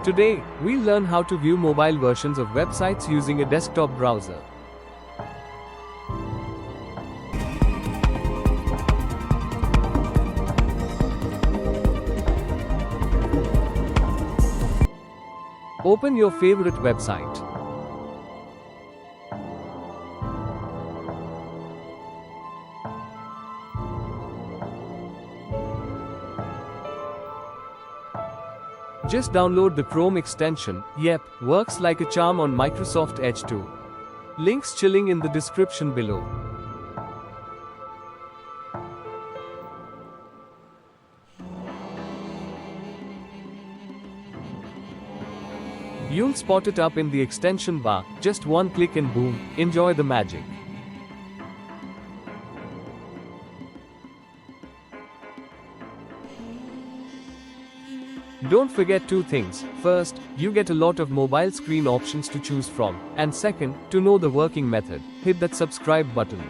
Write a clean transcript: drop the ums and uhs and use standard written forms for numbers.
Today, we'll learn how to view mobile versions of websites using a desktop browser. Open your favorite website. Just download the Chrome extension. Yep, works like a charm on Microsoft Edge too. Links chilling in the description below. You'll spot it up in the extension bar, just one click and boom, enjoy the magic. Don't forget two things. First, you get a lot of mobile screen options to choose from. And second, to know the working method, hit that subscribe button.